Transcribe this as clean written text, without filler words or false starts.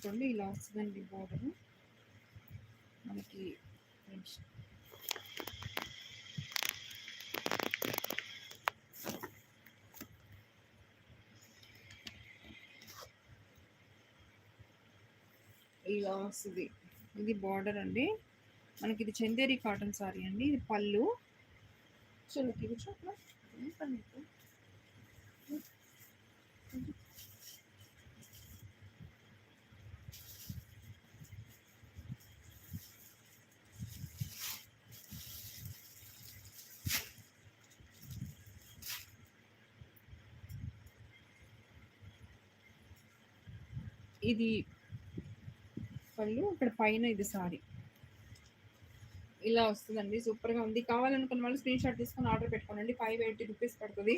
చూడండి ఇలా వస్తుందండి బోర్డర్ మనకి. ఇలా వస్తుంది, ఇది బార్డర్ అండి మనకి. ఇది చందేరి కాటన్ సారీ అండి, ఇది పళ్ళు. చలోకి ఇది పళ్ళు, ఇక్కడ పైన ఇది సారీ ఇలా వస్తుందండి. సూపర్గా ఉంది. కావాలనుకున్న వాళ్ళు స్క్రీన్ షాట్ తీసుకొని ఆర్డర్ పెట్టుకోండి. 580 రూపీస్ పడుతుంది.